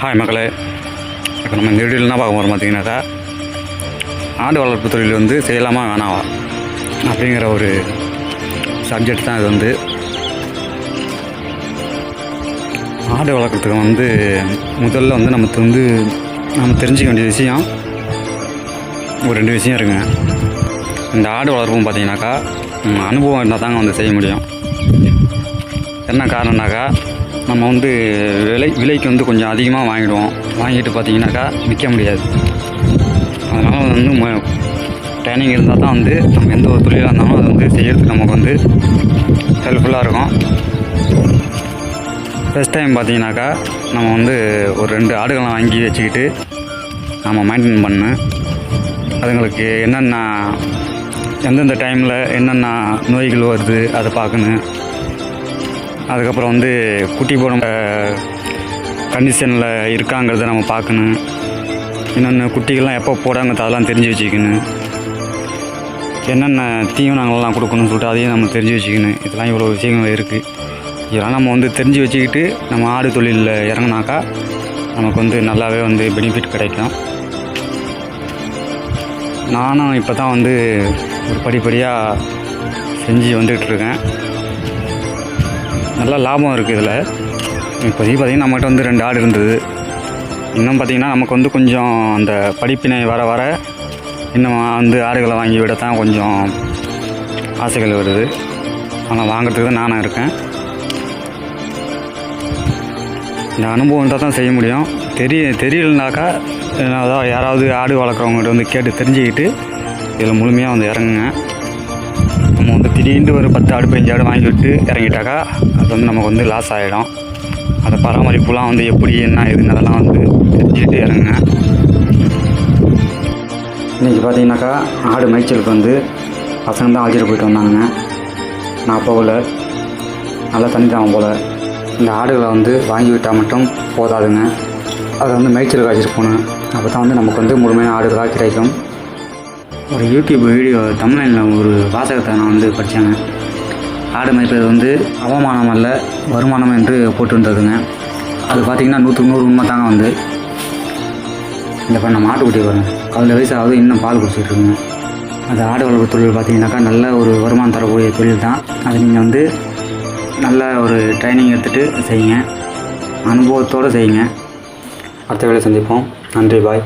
Hi மக்களே, இப்போ நம்ம இந்த வீடியோவில் என்ன பார்க்க போகிறோம் பார்த்தீங்கன்னாக்கா, ஆடு வளர்ப்பு தொழில் வந்து செய்யலாமா வேணாவா அப்படிங்கிற ஒரு சப்ஜெக்ட் தான் இது. வந்து ஆடு வளர்க்குறதுக்கு வந்து முதல்ல வந்து நம்ம தெரிஞ்சிக்க வேண்டிய விஷயம் ஒரு 2 விஷயம் இருக்குங்க. இந்த ஆடு வளர்ப்பும் பார்த்தீங்கன்னாக்கா அனுபவம் இருந்தால் தாங்க வந்து செய்ய முடியும். என்ன காரணம்னாக்கா, நம்ம வந்து விலைக்கு வந்து கொஞ்சம் அதிகமாக வாங்கிட்டு பார்த்தீங்கன்னாக்கா விற்க முடியாது. அதனால் வந்து ட்ரைனிங் இருந்தால் தான் வந்து நம்ம எந்த ஒரு தொழிலாக இருந்தாலும் அதை வந்து செய்கிறதுக்கு நமக்கு வந்து ஹெல்ப்ஃபுல்லாக இருக்கும். ஃபஸ்ட் டைம் பார்த்தீங்கன்னாக்கா நம்ம வந்து ஒரு 2 ஆடுகளை வாங்கி வச்சுக்கிட்டு நம்ம மெயின்டைன் பண்ணணும். அதுங்களுக்கு எந்தெந்த டைமில் என்னென்ன நோய்கள் வருது அதை பார்க்கணும். அதுக்கப்புறம் வந்து குட்டி போடும் கண்டிஷனில் இருக்காங்கிறத நம்ம பார்க்கணும். இன்னொன்று குட்டிகள்லாம் எப்போ போடாங்கிறது அதெல்லாம் தெரிஞ்சு வச்சுக்கணும். என்னென்ன தீவனங்கள்லாம் கொடுக்கணும்னு சொல்லிட்டு அதையும் நம்ம தெரிஞ்சு வச்சுக்கணும். இதெல்லாம் இவ்வளோ விஷயங்கள் இருக்குது. இதெல்லாம் நம்ம வந்து தெரிஞ்சு வச்சுக்கிட்டு நம்ம ஆடு தொழிலில் இறங்கினாக்கா நமக்கு வந்து நல்லாவே வந்து பெனிஃபிட் கிடைக்கும். நானும் இப்போ தான் வந்து ஒரு படிப்படியாக செஞ்சு வந்துகிட்ருக்கேன். நல்லா லாபம் இருக்குது இதில். இப்போதைக்கு பார்த்திங்கன்னா நம்மகிட்ட வந்து 2 ஆடு இருந்தது. இன்னும் பார்த்திங்கன்னா நமக்கு வந்து கொஞ்சம் அந்த படிப்பினை வர இன்னும் வந்து ஆடுகளை வாங்கி விட தான் கொஞ்சம் ஆசைகள் வருது. ஆனால் வாங்கிறதுக்கு தான் நானும் இருக்கேன். இந்த அனுபவம் இருந்தால் தான் செய்ய முடியும். தெரியலனாக்கா அதாவது யாராவது ஆடு வளர்க்குறவங்ககிட்ட வந்து கேட்டு தெரிஞ்சுக்கிட்டு இதில் முழுமையாக வந்து இறங்குங்க. நம்ம வந்து திடீர்னு ஒரு 10 ஆடு 15 ஆடு வாங்கி விட்டு இறங்கிட்டாக்கா அது வந்து நமக்கு வந்து லாஸ் ஆகிடும். அதை பராமரிப்புலாம் வந்து எப்படி என்ன ஏதுன்னு அதெல்லாம் வந்து தெரிஞ்சுக்கிட்டு இறங்குங்க. இன்றைக்கி பார்த்தீங்கன்னாக்கா ஆடு மேய்ச்சலுக்கு வந்து பசங்க தான் அழைச்சிட்டு போயிட்டு வந்தாங்க. நான் போகல, நல்லா தண்ணி தாம போல். இந்த ஆடுகளை வந்து வாங்கி விட்டால் மட்டும் போதாதுங்க, அதை வந்து மேய்ச்சலுக்கு அழைச்சிட்டு போகணும். அப்போ தான் வந்து நமக்கு வந்து முழுமையான ஆடுகளாக கிடைக்கும். ஒரு யூடியூப் வீடியோ தமிழ்நாட்டில் ஒரு வாசகத்தை நான் வந்து படித்தேங்க. ஆடு மேய்ப்பது வந்து அவமானம் அல்ல வருமானம் என்று போட்டுருந்ததுங்க. அது பார்த்திங்கன்னா 100க்கு 100 உண்மை தாங்க. வந்து இந்த பண்ண மாட்டுக்குட்டி வரும் 14 வயசாவது இன்னும் பால் குடிச்சிட்ருக்குங்க. அது ஆடு வளர்ப்பு தொழில் பார்த்திங்கனாக்கா நல்ல ஒரு வருமானம் தரக்கூடிய தொழில் தான். அது நீங்கள் வந்து நல்ல ஒரு ட்ரைனிங் எடுத்துகிட்டு செய்யுங்க, அனுபவத்தோடு செய்யுங்க. அடுத்த வேலை சந்திப்போம். நன்றி, பாய்.